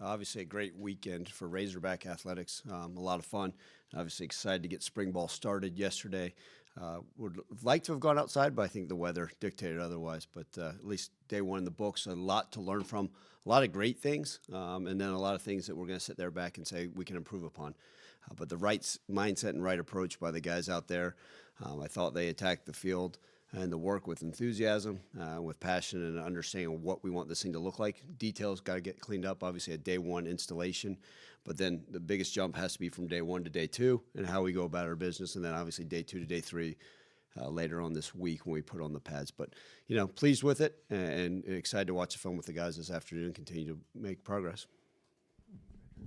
Obviously, a great weekend for Razorback athletics. A lot of fun. Obviously, excited to get spring ball started yesterday. Would like to have gone outside, but I think the weather dictated otherwise. But at least day one in the books, a lot to learn from, a lot of great things, and then a lot of things that we're going to sit there back and say we can improve upon. But the right mindset and right approach by the guys out there, I thought they attacked the field and the work with enthusiasm, with passion, and understanding what we want this thing to look like. Details got to get cleaned up, obviously, a day one installation. But then the biggest jump has to be from day one to day two and how we go about our business. And then obviously day two to day three later on this week when we put on the pads. But, pleased with it and excited to watch the film with the guys this afternoon and continue to make progress.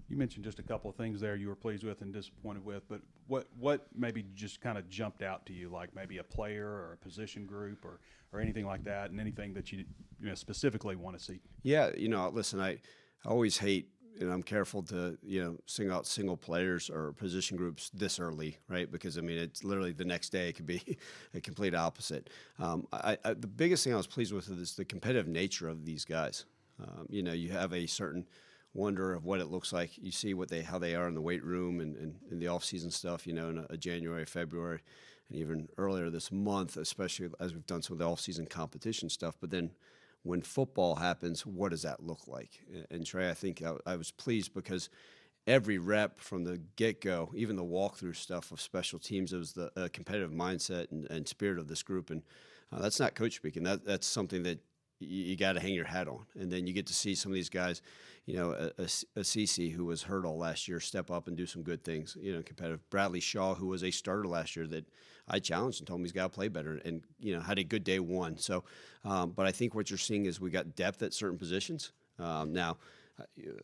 You mentioned just a couple of things there you were pleased with and disappointed with, but what maybe just kind of jumped out to you, like maybe a player or a position group or anything like that, and anything that you specifically want to see? Yeah, listen, I always hate, and I'm careful to, single out single players or position groups this early, right? Because, it's literally the next day it could be a complete opposite. The biggest thing I was pleased with is the competitive nature of these guys. You have a certain wonder of what it looks like. You see how they are in the weight room and in the off-season stuff, in a January, February, and even earlier this month, especially as we've done some of the off-season competition stuff. But then when football happens, what does that look like? And Trey, I think I was pleased because every rep from the get-go, even the walkthrough stuff of special teams, it was the competitive mindset and spirit of this group. And that's not coach speaking. That's something that you got to hang your hat on. And then you get to see some of these guys, a CC who was hurt all last year, step up and do some good things, competitive. Bradley Shaw, who was a starter last year that I challenged and told him he's got to play better and, had a good day one. So, but I think what you're seeing is we got depth at certain positions. Now,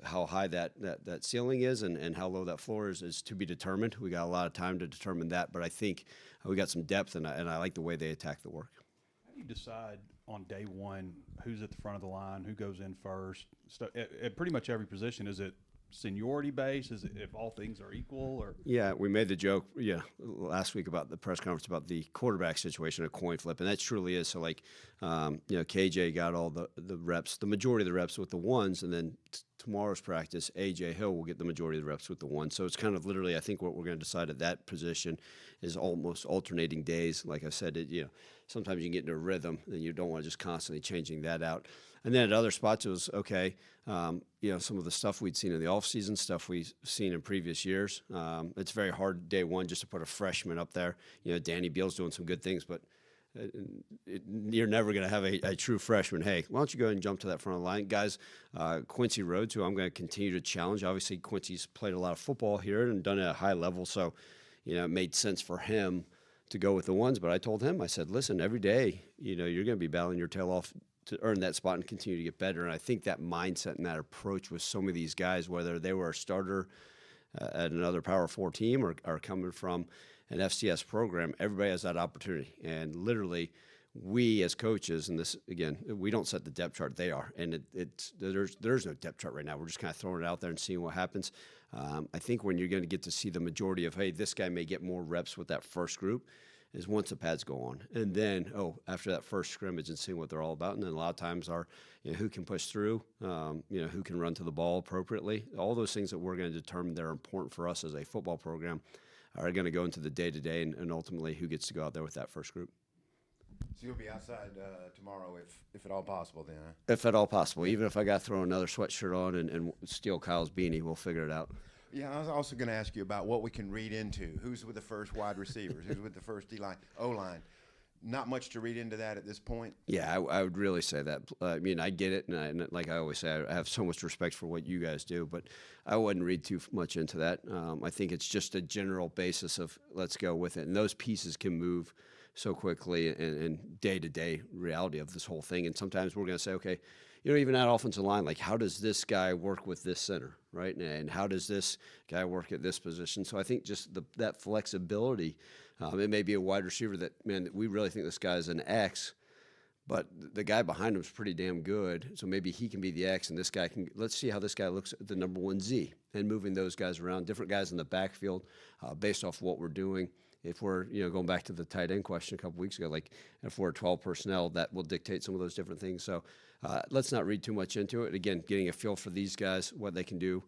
how high that ceiling is and how low that floor is to be determined. We got a lot of time to determine that, but I think we got some depth, and I like the way they attack the work. How do you decide on day one who's at the front of the line, who goes in first? At pretty much every position, is it seniority based? Is it if all things are equal? Or yeah, we made the joke last week about the press conference about the quarterback situation, a coin flip, and that truly is. So like KJ got all the reps, the majority of the reps with the ones, and then tomorrow's practice, AJ Hill will get the majority of the reps with the ones. So it's kind of literally, I think what we're going to decide at that position is almost alternating days. Like I said, sometimes you can get into a rhythm and you don't want to just constantly changing that out. And then at other spots, it was okay. Some of the stuff we'd seen in the offseason, stuff we've seen in previous years. It's very hard day one just to put a freshman up there. Danny Beal's doing some good things, but you're never going to have a true freshman. Hey, why don't you go ahead and jump to that front of the line? Guys, Quincy Rhodes, who I'm going to continue to challenge. Obviously, Quincy's played a lot of football here and done it at a high level, so it made sense for him to go with the ones. But I told him, I said, listen, every day, you're going to be battling your tail off to earn that spot and continue to get better. And I think that mindset and that approach with some of these guys, whether they were a starter at another Power 4 team or coming from an FCS program, everybody has that opportunity. And literally, we as coaches, and this, again, we don't set the depth chart, they are. And there's no depth chart right now. We're just kind of throwing it out there and seeing what happens. I think when you're going to get to see the majority of, hey, this guy may get more reps with that first group, is once the pads go on. And then, after that first scrimmage and seeing what they're all about. And then a lot of times who can push through, who can run to the ball appropriately. All those things that we're going to determine that are important for us as a football program are going to go into the day-to-day and ultimately who gets to go out there with that first group. So you'll be outside tomorrow if at all possible then, huh? If at all possible. Even if I got to throw another sweatshirt on and steal Kyle's beanie, we'll figure it out. Yeah, I was also going to ask you about what we can read into. Who's with the first wide receivers? Who's with the first D-line, O-line? Not much to read into that at this point. Yeah, I would really say that. I get it, and like I always say, I have so much respect for what you guys do, but I wouldn't read too much into that. I think it's just a general basis of let's go with it, and those pieces can move so quickly and day-to-day reality of this whole thing. And sometimes we're going to say, okay, even that offensive line, like how does this guy work with this center, right? And how does this guy work at this position? So I think just that flexibility, it may be a wide receiver that, man, we really think this guy's an X, but the guy behind him is pretty damn good. So maybe he can be the X, and this guy can. Let's see how this guy looks at the number one Z, and moving those guys around, different guys in the backfield, based off what we're doing. if we're, going back to the tight end question a couple weeks ago, like if we're 12 personnel, that will dictate some of those different things. So let's not read too much into it. Again, getting a feel for these guys, what they can do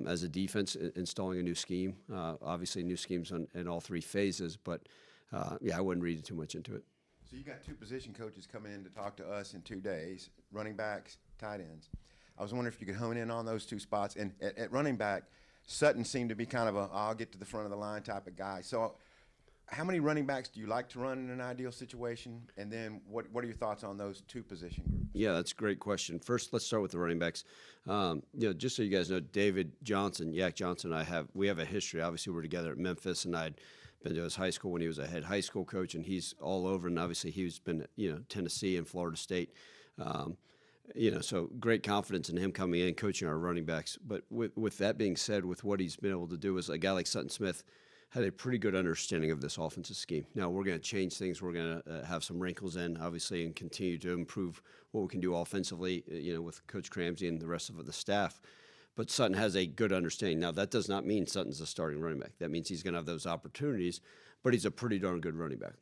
as a defense, installing a new scheme. Obviously, new schemes in all three phases, but I wouldn't read too much into it. So you got two position coaches coming in to talk to us in 2 days, running backs, tight ends. I was wondering if you could hone in on those two spots. And at running back, Sutton seemed to be kind of I'll get to the front of the line type of guy. So how many running backs do you like to run in an ideal situation? And then what are your thoughts on those two position groups? Yeah, that's a great question. First, let's start with the running backs. Just so you guys know, David Johnson, Yak Johnson, and we have a history. Obviously, we're together at Memphis, and I'd been to his high school when he was a head high school coach, and he's all over. And obviously, he's been Tennessee and Florida State. So great confidence in him coming in, coaching our running backs. But with that being said, with what he's been able to do, is a guy like Sutton Smith had a pretty good understanding of this offensive scheme. Now, we're going to change things. We're going to have some wrinkles in, obviously, and continue to improve what we can do offensively, with Coach Cramsey and the rest of the staff. But Sutton has a good understanding. Now, that does not mean Sutton's a starting running back. That means he's going to have those opportunities, but he's a pretty darn good running back.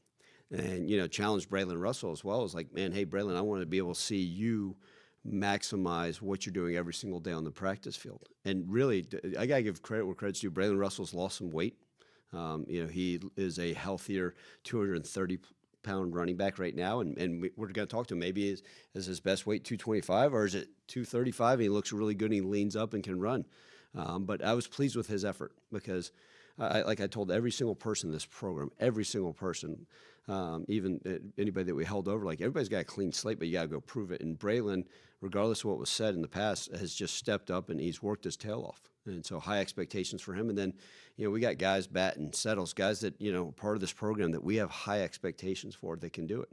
And, challenged Braylon Russell as well. Is like, man, hey, Braylon, I want to be able to see you maximize what you're doing every single day on the practice field. And really, I got to give credit where credit's due. Braylon Russell's lost some weight. He is a healthier 230-pound running back right now, and we're going to talk to him. Maybe is his best weight 225, or is it 235? And he looks really good, and he leans up and can run. But I was pleased with his effort because, like I told every single person in this program, every single person, even anybody that we held over, like everybody's got a clean slate, but you got to go prove it. And Braylon, regardless of what was said in the past, has just stepped up and he's worked his tail off. And so high expectations for him. And then, we got guys, Bat and Settles, guys that, part of this program that we have high expectations for that can do it.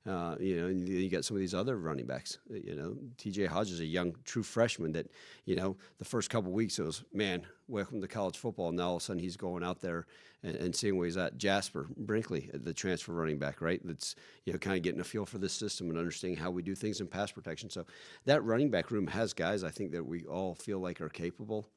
And you got some of these other running backs. TJ Hodges is a young, true freshman that, the first couple of weeks it was, man, welcome to college football. And now all of a sudden he's going out there and seeing where he's at. Jasper Brinkley, the transfer running back, right? That's, kind of getting a feel for this system and understanding how we do things in pass protection. So that running back room has guys I think that we all feel like are capable.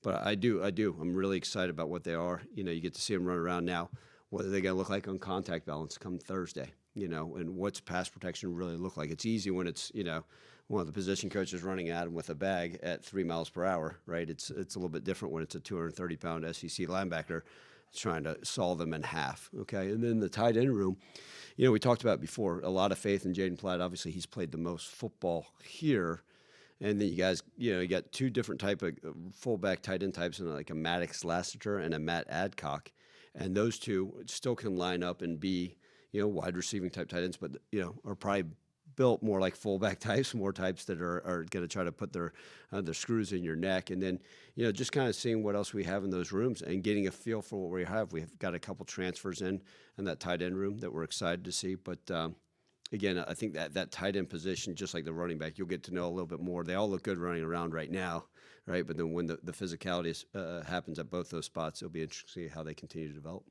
But I do. I'm really excited about what they are. You get to see them run around now. What are they going to look like on contact balance come Thursday? And what's pass protection really look like? It's easy when it's, one of the position coaches running at him with a bag at 3 miles per hour, right? It's a little bit different when it's a 230-pound SEC linebacker trying to saw them in half, okay? And then the tight end room, we talked about before, a lot of faith in Jaden Platt. Obviously, he's played the most football here. And then you guys, you got two different type of fullback tight end types, and like a Maddox Lassiter and a Matt Adcock. And those two still can line up and be, wide receiving type tight ends, but, are probably built more like fullback types, more types that are going to try to put their screws in your neck. And then, just kind of seeing what else we have in those rooms and getting a feel for what we have. We've got a couple transfers in that tight end room that we're excited to see. But, again, I think that tight end position, just like the running back, you'll get to know a little bit more. They all look good running around right now, right? But then when the physicality happens at both those spots, it'll be interesting to see how they continue to develop.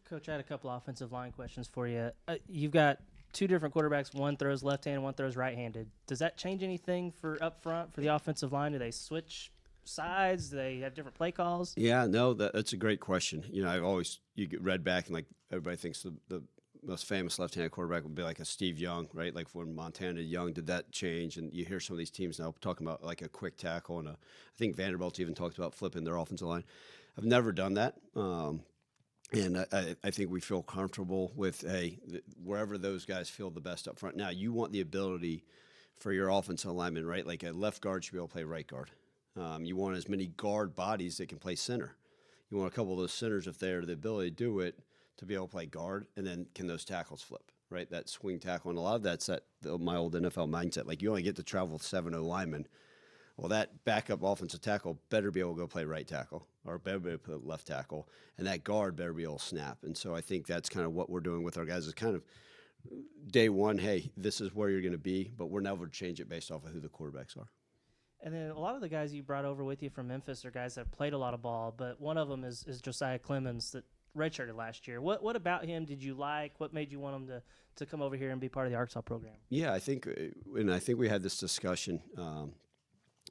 Coach, I had a couple offensive line questions for you. You've got two different quarterbacks. One throws left-handed, one throws right-handed. Does that change anything for up front for the offensive line? Do they switch sides? Do they have different play calls? Yeah, no, that's a great question. You get read back, and like everybody thinks the most famous left-handed quarterback would be like a Steve Young, right? Like when Montana Young, did that change? And you hear some of these teams now talking about like a quick tackle, and I think Vanderbilt's even talked about flipping their offensive line. I've never done that, and I think we feel comfortable with wherever those guys feel the best up front. Now, you want the ability for your offensive lineman, right? Like a left guard should be able to play right guard. You want as many guard bodies that can play center. You want a couple of those centers, if they have the ability to do it, to be able to play guard, and then can those tackles flip, right? That swing tackle, and a lot of that's my old NFL mindset. Like, you only get to travel with 7 linemen. Well, that backup offensive tackle better be able to go play right tackle, or better be able to play left tackle, and that guard better be able to snap. And so I think that's kind of what we're doing with our guys, is kind of day one, hey, this is where you're going to be, but we're never change it based off of who the quarterbacks are. And then a lot of the guys you brought over with you from Memphis are guys that have played a lot of ball, but one of them is Josiah Clemens that redshirted last year. What about him did you like? What made you want him to come over here and be part of the Arkansas program? Yeah, I think we had this discussion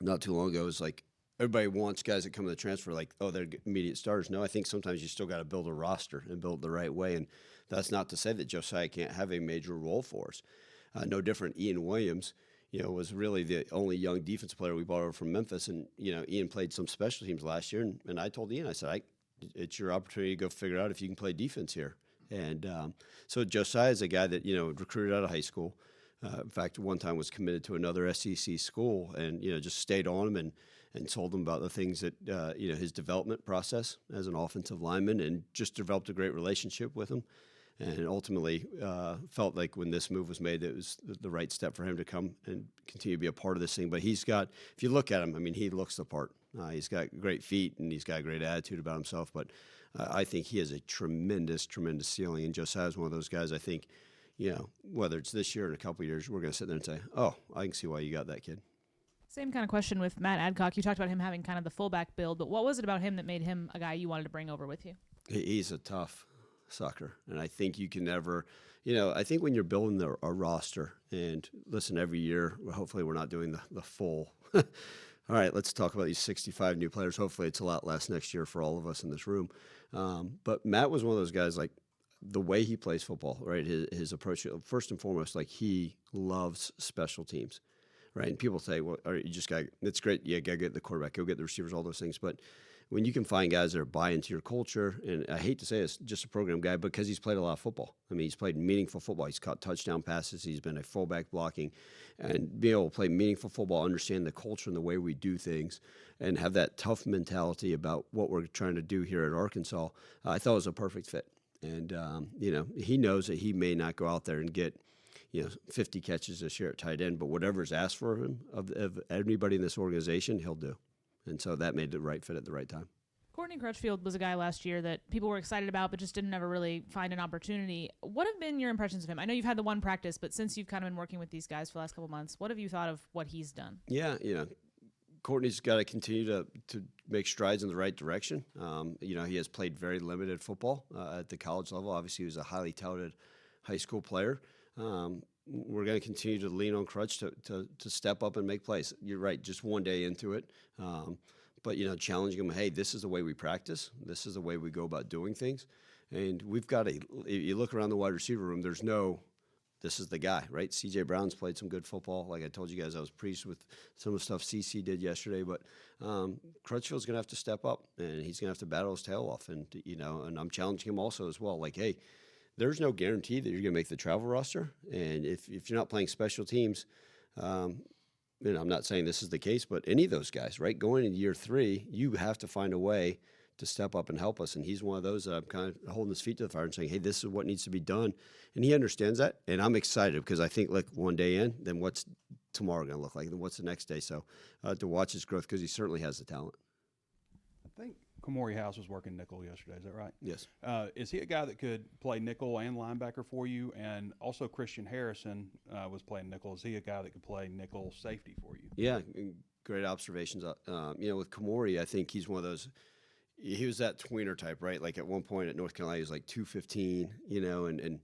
not too long ago. Is like, everybody wants guys that come in the transfer like, oh, they're immediate starters. No, I think sometimes you still got to build a roster and build the right way. And that's not to say that Josiah can't have a major role for us. No different. Ian Williams, was really the only young defensive player we brought over from Memphis. And, Ian played some special teams last year. And I told Ian, I said, it's your opportunity to go figure out if you can play defense here. And so Josiah is a guy that, recruited out of high school. In fact, one time was committed to another SEC school and, just stayed on him and told him about the things that, his development process as an offensive lineman, and just developed a great relationship with him. And ultimately felt like when this move was made, it was the right step for him to come and continue to be a part of this thing. But he's got, if you look at him, I mean, he looks the part. He's got great feet and he's got a great attitude about himself. But I think he has a tremendous, tremendous ceiling. And Josiah is one of those guys, I think, whether it's this year or in a couple of years, we're going to sit there and say, oh, I can see why you got that kid. Same kind of question with Matt Adcock. You talked about him having kind of the fullback build, but what was it about him that made him a guy you wanted to bring over with you? He's a tough sucker. And I think you can never, I think when you're building a roster, and listen, every year, hopefully we're not doing the full, all right, let's talk about these 65 new players. Hopefully it's a lot less next year for all of us in this room. But Matt was one of those guys, like the way he plays football, right? His approach, first and foremost, like he loves special teams, right? And people say, well, you just got, it's great. Yeah, got to get the quarterback, go get the receivers, all those things. But when you can find guys that are buy into your culture, and I hate to say it's just a program guy because he's played a lot of football. I mean, he's played meaningful football. He's caught touchdown passes. He's been a fullback blocking, and being able to play meaningful football, understand the culture and the way we do things, and have that tough mentality about what we're trying to do here at Arkansas, I thought was a perfect fit. And, he knows that he may not go out there and get, 50 catches this year at tight end, but whatever's asked for him of anybody in this organization, he'll do. And so that made the right fit at the right time. Courtney Crutchfield was a guy last year that people were excited about, but just didn't ever really find an opportunity. What have been your impressions of him? I know you've had the one practice, but since you've kind of been working with these guys for the last couple of months, what have you thought of what he's done? Yeah, Courtney's got to continue to make strides in the right direction. He has played very limited football at the college level. Obviously, he was a highly touted high school player. We're going to continue to lean on Crutch to step up and make plays. You're right, just one day into it. But, challenging him, hey, this is the way we practice. This is the way we go about doing things. And we've got you look around the wide receiver room, there's no, this is the guy, right? C.J. Brown's played some good football. Like I told you guys, I was pleased with some of the stuff C.C. did yesterday. But Crutchfield's going to have to step up, and he's going to have to battle his tail off. And, and I'm challenging him also as well. Like, hey, there's no guarantee that you're going to make the travel roster. And if you're not playing special teams, I'm not saying this is the case, but any of those guys, right, going into year 3, you have to find a way to step up and help us. And he's one of those that I'm kind of holding his feet to the fire and saying, hey, this is what needs to be done. And he understands that. And I'm excited because I think, like, one day in, then what's tomorrow going to look like? Then what's the next day? So to watch his growth, because he certainly has the talent. I think Kamori House was working nickel yesterday. Is that right? Yes. Is he a guy that could play nickel and linebacker for you? And also Christian Harrison was playing nickel. Is he a guy that could play nickel safety for you? Yeah, great observations. With Kamori, I think he's one of those. He was that tweener type, right? Like at one point at North Carolina, he was like 215, and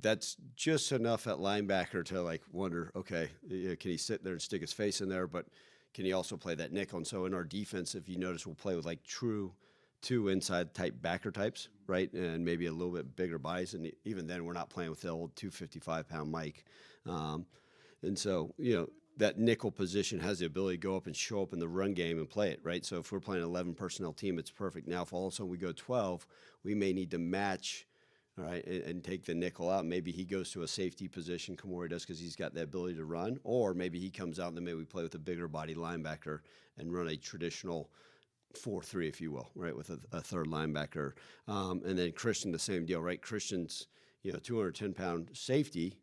that's just enough at linebacker to like wonder, okay, can he sit there and stick his face in there? But can he also play that nickel? And so in our defense, if you notice, we'll play with like true 2 inside type backer types, right? And maybe a little bit bigger bodies. And even then, we're not playing with the old 255-pound Mike. And so, that nickel position has the ability to go up and show up in the run game and play it, right? So if we're playing an 11 personnel team, it's perfect. Now, if all of a sudden we go 12, we may need to match, all right, and take the nickel out. Maybe he goes to a safety position, Kamori does, because he's got the ability to run. Or maybe he comes out and then maybe we play with a bigger body linebacker and run a traditional 4-3, if you will, right, with a third linebacker. And then Christian, the same deal, right? Christian's, 210-pound safety,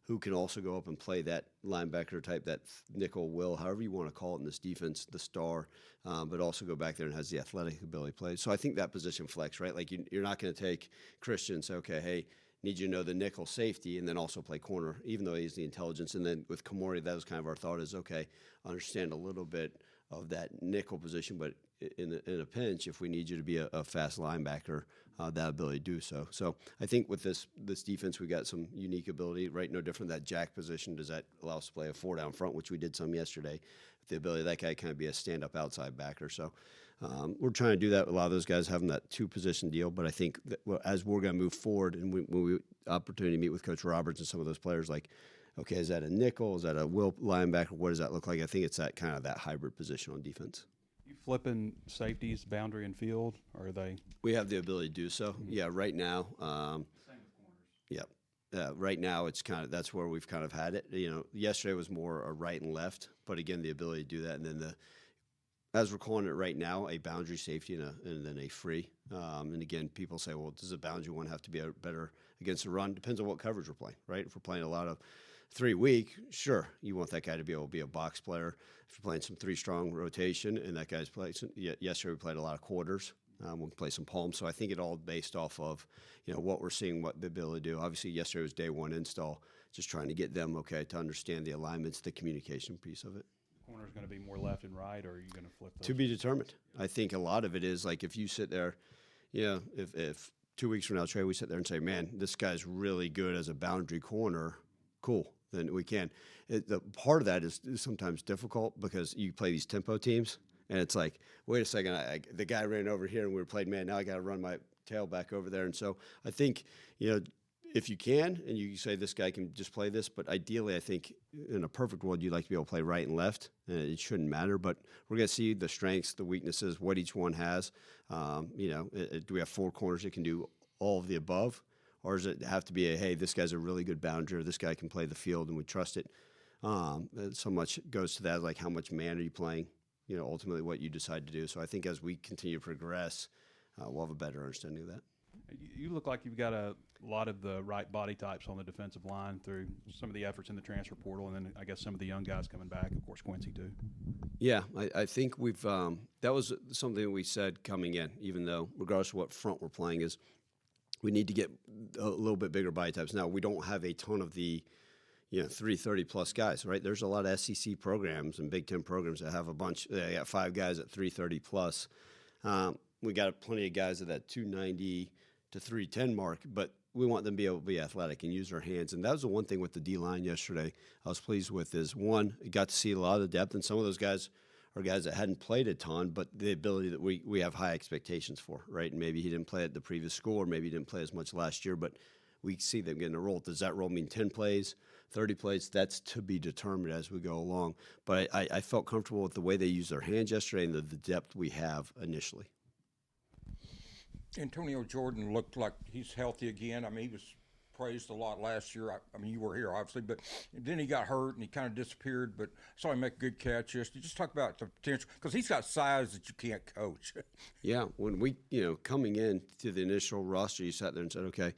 who can also go up and play that linebacker type, that nickel will, however you want to call it in this defense, the star, but also go back there and has the athletic ability to play. So I think that position flex, right? Like you're not going to take Christian and say, okay, hey, need you to know the nickel safety and then also play corner, even though he has the intelligence. And then with Kamori, that was kind of our thought is, okay, understand a little bit that nickel position, but in a pinch, if we need you to be a fast linebacker, that ability to do so. So I think with this defense, we got some unique ability, right? No different that jack position. Does that allow us to play a 4 down front, which we did some yesterday? The ability of that guy kind of be a stand up outside backer. So we're trying to do that. A lot of those guys having that 2 position deal, but I think that as we're going to move forward, and when we opportunity to meet with Coach Roberts and some of those players, like, okay, is that a nickel? Is that a will linebacker? What does that look like? I think it's that kind of that hybrid position on defense. You flipping safeties, boundary and field, or are they? We have the ability to do so. Yeah, right now. Same with corners. Yeah. Right now, it's kind of that's where we've kind of had it. Yesterday was more a right and left, but again, the ability to do that, and then as we're calling it right now, a boundary safety and then a free. And again, people say, well, does a boundary one have to be better against the run? Depends on what coverage we're playing, right? If we're playing a lot of 3 weak, sure, you want that guy to be able to be a box player. If you're playing some 3 strong rotation and that guy's playing, yesterday we played a lot of quarters. We'll play some palms. So I think it all based off of, what we're seeing, what the ability to do. Obviously, yesterday was day 1 install, just trying to get them, to understand the alignments, the communication piece of it. Corner is going to be more left and right, or are you going to flip those? To be determined. I think a lot of it is like if you sit there, if 2 weeks from now, Trey, we sit there and say, man, this guy's really good as a boundary corner, cool, then we can. The part of that is sometimes difficult because you play these tempo teams, and it's like, wait a second, the guy ran over here and we were playing man, now I got to run my tail back over there. And so I think, if you can, and you say this guy can just play this, but ideally, I think in a perfect world, you'd like to be able to play right and left. It shouldn't matter, but we're going to see the strengths, the weaknesses, what each one has. Do we have 4 corners that can do all of the above, or does it have to be hey, this guy's a really good boundary, or this guy can play the field and we trust it? So much goes to that, like how much man are you playing? Ultimately what you decide to do. So I think as we continue to progress, we'll have a better understanding of that. You look like you've got a lot of the right body types on the defensive line through some of the efforts in the transfer portal, and then I guess some of the young guys coming back, of course, Quincy too. Yeah, I think we've that was something that we said coming in, even though regardless of what front we're playing is, we need to get a little bit bigger body types. Now, we don't have a ton of the 330-plus guys, right? There's a lot of SEC programs and Big Ten programs that have a bunch. They got 5 guys at 330-plus. We got plenty of guys at that 290 to 310 mark, but we want them to be able to be athletic and use their hands. And that was the one thing with the D-line yesterday I was pleased with is, one, you got to see a lot of the depth, and some of those guys are guys that hadn't played a ton, but the ability that we have high expectations for, right? And maybe he didn't play at the previous school, or maybe he didn't play as much last year, but we see them getting a role. Does that role mean 10 plays, 30 plays? That's to be determined as we go along. But I felt comfortable with the way they used their hands yesterday and the depth we have initially. Antonio Jordan looked like he's healthy again. I mean, he was praised a lot last year. I mean, you were here, obviously, but then he got hurt and he kind of disappeared, but I saw him make a good catch yesterday. Just talk about the potential, because he's got size that you can't coach. Yeah, when we, coming in to the initial roster, you sat there and said, okay,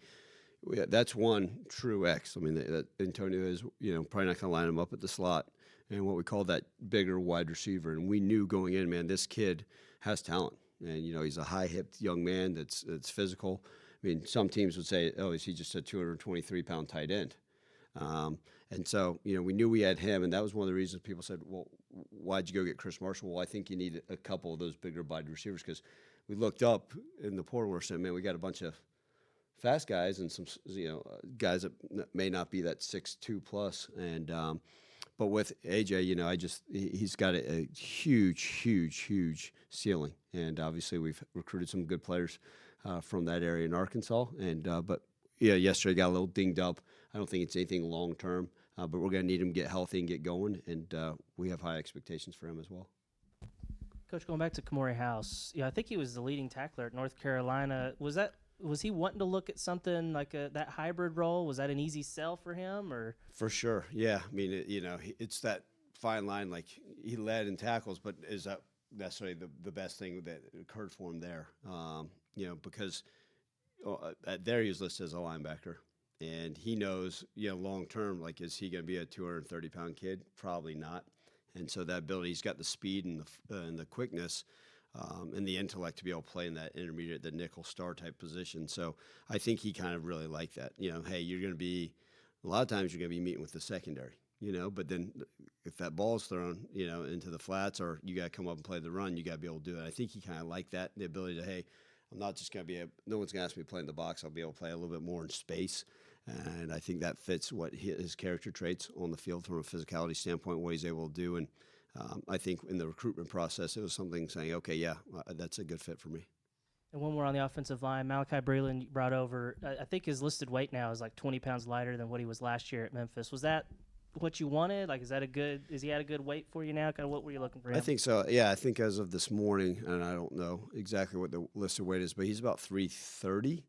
that's one true X. I mean, that Antonio is, probably not going to line him up at the slot and what we call that bigger wide receiver. And we knew going in, man, this kid has talent. And, he's a high-hipped young man that's physical. I mean, some teams would say, oh, is he just a 223-pound tight end? And so, we knew we had him, and that was one of the reasons people said, well, why'd you go get Chris Marshall? Well, I think you need a couple of those bigger body receivers, because we looked up in the portal, we're saying, man, we got a bunch of fast guys and some, guys that may not be that 6'2 plus. And but with AJ, he's got a huge ceiling. And obviously we've recruited some good players from that area in Arkansas. And but yesterday got a little dinged up. I don't think it's anything long term, but we're going to need him to get healthy and get going. And we have high expectations for him as well. Coach, going back to Kamori House, I think he was the leading tackler at North Carolina. Was he wanting to look at something like that hybrid role? Was that an easy sell for him, or? For sure, yeah. I mean, it's that fine line. Like, he led in tackles, but is that necessarily the best thing that occurred for him there? Because there he was listed as a linebacker, and he knows, long term, like, is he going to be a 230-pound kid? Probably not. And so that ability, he's got the speed and the quickness. And the intellect to be able to play in that intermediate, the nickel star type position. So I think he kind of really liked that. Hey, you're going to be, a lot of times you're going to be meeting with the secondary. but then if that ball's thrown, into the flats or you got to come up and play the run, you got to be able to do it. I think he kind of liked that, the ability to, hey, I'm not just going to be no one's going to ask me to play in the box. I'll be able to play a little bit more in space. And I think that fits what his character traits on the field from a physicality standpoint, what he's able to do. And I think in the recruitment process, it was something saying, okay, yeah, that's a good fit for me. And when we're on the offensive line, Malachi Breland brought over, I think his listed weight now is like 20 pounds lighter than what he was last year at Memphis. Was that what you wanted? Like, is he at a good weight for you now? Kind of what were you looking for him? I think so. Yeah, I think as of this morning, and I don't know exactly what the listed weight is, but he's about 330.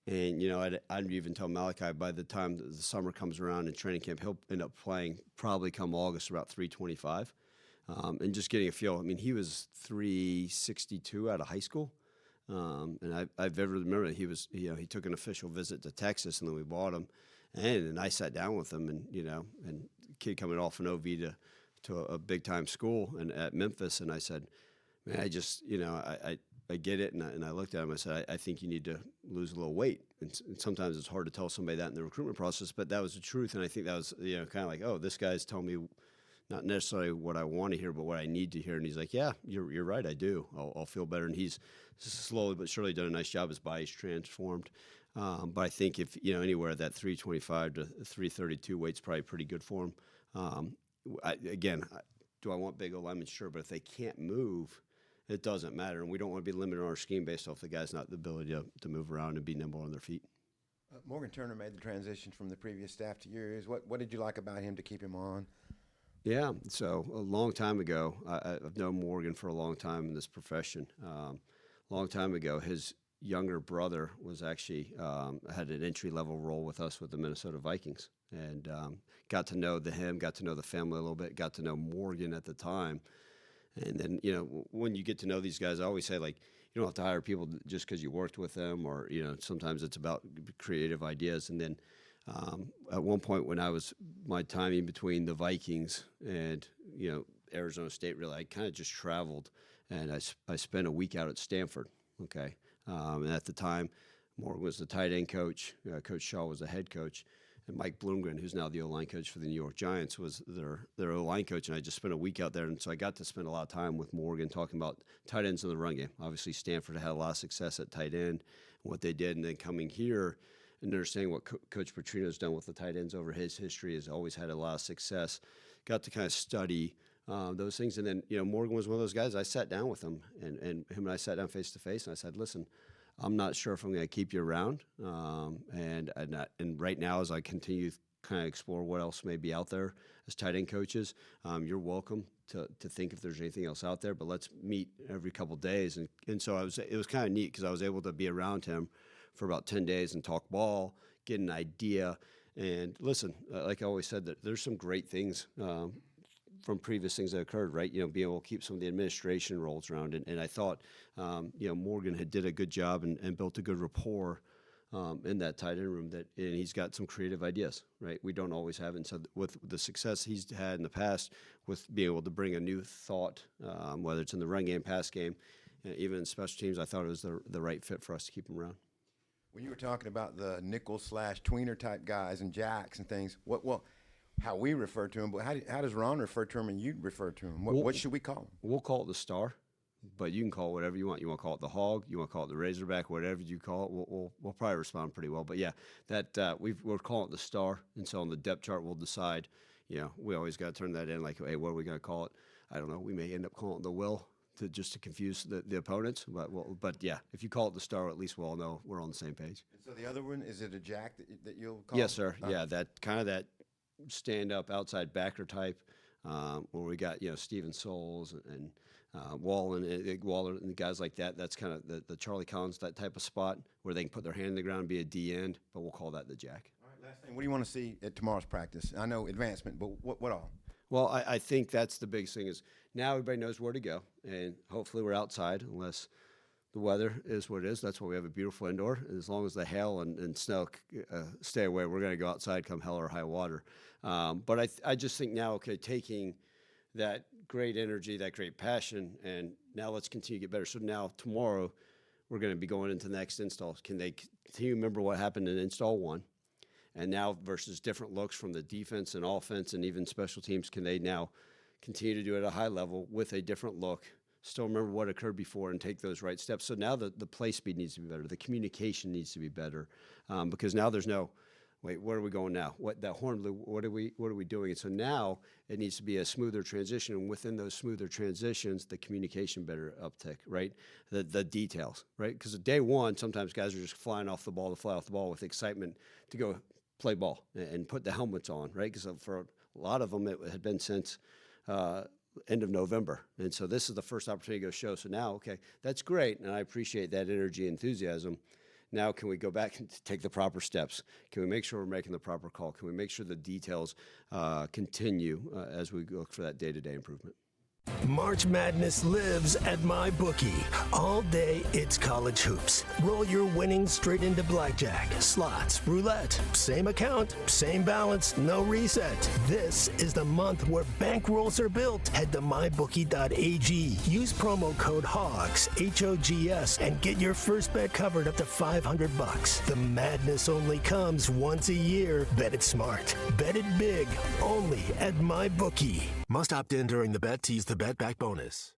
And, I'd even tell Malachi by the time the summer comes around in training camp, he'll end up playing probably come August about 325. And just getting a feel. I mean, he was 362 out of high school. And I vividly remember that he took an official visit to Texas, and then we bought him. And I sat down with him, and kid coming off an OV to a big time school and at Memphis, and I said, man, I just I get it, and I looked at him. I said, I think you need to lose a little weight, and sometimes it's hard to tell somebody that in the recruitment process, but that was the truth, and I think that was kind of like, oh, this guy's telling me not necessarily what I want to hear, but what I need to hear. And he's like, yeah, you're right, I do. I'll feel better, and he's slowly but surely done a nice job. His body's transformed. But I think if, anywhere that 325 to 332 weight's probably pretty good for him. Do I want big O-linemen? Sure, but if they can't move, it doesn't matter. And we don't want to be limited on our scheme based off the guy's not the ability to move around and be nimble on their feet. Morgan Turner made the transition from the previous staff to yours. What did you like about him to keep him on? Yeah, so a long time ago, I've known Morgan for a long time in this profession. Long time ago, his younger brother was actually had an entry-level role with us with the Minnesota Vikings, and got to know him, got to know the family a little bit, got to know Morgan at the time. And then, when you get to know these guys, I always say, like, you don't have to hire people just because you worked with them, or, sometimes it's about creative ideas. And then at one point when I was my timing between the Vikings and, Arizona State, really, I kind of just traveled, and I spent a week out at Stanford, okay? And at the time, Morgan was the tight end coach, Coach Shaw was the head coach, and Mike Bloomgren, who's now the O-line coach for the New York Giants, was their O-line coach, and I just spent a week out there, and so I got to spend a lot of time with Morgan talking about tight ends in the run game. Obviously, Stanford had a lot of success at tight end, what they did, and then coming here and understanding what Coach Petrino's done with the tight ends over his history, has always had a lot of success. Got to kind of study those things, and then Morgan was one of those guys. I sat down with him, and him and I sat down face to face, and I said, "Listen, I'm not sure if I'm going to keep you around, and right now, as I continue to kind of explore what else may be out there as tight end coaches, you're welcome to think if there's anything else out there, but let's meet every couple of days." And so it was kind of neat because I was able to be around him for about 10 days and talk ball, get an idea, and listen. Like I always said, that there's some great things from previous things that occurred, right? Being able to keep some of the administration roles around. And I thought, Morgan had did a good job and built a good rapport in that tight end room, and he's got some creative ideas, right? We don't always have it. And so with the success he's had in the past with being able to bring a new thought, whether it's in the run game, pass game, even in special teams, I thought it was the right fit for us to keep him around. When you were talking about the nickel/tweener type guys and jacks and things, how we refer to him, but how does Ron refer to him and you refer to him? What should we call him? We'll call it the Star, but you can call it whatever you want. You want to call it the Hog, you want to call it the Razorback, whatever you call it, we'll probably respond pretty well. But yeah, that we're calling it the Star, and so on the depth chart we'll decide. We always got to turn that in. Like, hey, what are we going to call it? I don't know. We may end up calling it the Will just to confuse the opponents. But yeah, if you call it the Star, at least we'll all know we're on the same page. And so the other one, is it a jack that you'll call? Yes, sir. Yeah, that kind of that stand-up outside backer type, where we got Steven Souls and Waller and guys like that. That's kind of the Charlie Collins, that type of spot where they can put their hand in the ground and be a D end, but we'll call that the jack. All right, last thing. What do you want to see at tomorrow's practice? I know advancement, but what all? Well, I think that's the biggest thing is now everybody knows where to go, and hopefully we're outside unless the weather is what it is. That's why we have a beautiful indoor. As long as the hail and snow stay away, we're going to go outside come hell or high water. But I just think now, okay, taking that great energy, that great passion, and now let's continue to get better. So now tomorrow we're going to be going into the next install. Can you remember what happened in install 1? And now versus different looks from the defense and offense and even special teams, can they now continue to do it at a high level with a different look, still remember what occurred before and take those right steps? So now the play speed needs to be better. The communication needs to be better because now there's no, wait, where are we going now? What that horn blew, what are we doing? And so now it needs to be a smoother transition. And within those smoother transitions, the communication better uptick, right? The details, right? Because day one, sometimes guys are just flying off the ball to fly off the ball with excitement to go play ball and put the helmets on, right? Because for a lot of them, it had been since end of November. And so this is the first opportunity to go show. So now, okay, that's great. And I appreciate that energy and enthusiasm. Now, can we go back and take the proper steps? Can we make sure we're making the proper call? Can we make sure the details continue as we look for that day-to-day improvement? March Madness lives at MyBookie. All day, it's college hoops. Roll your winnings straight into blackjack, slots, roulette. Same account, same balance, no reset. This is the month where bankrolls are built. Head to mybookie.ag. Use promo code HOGS, H-O-G-S, and get your first bet covered up to $500. The madness only comes once a year. Bet it smart. Bet it big. Only at MyBookie. Must opt in during the bet to use the bet back bonus.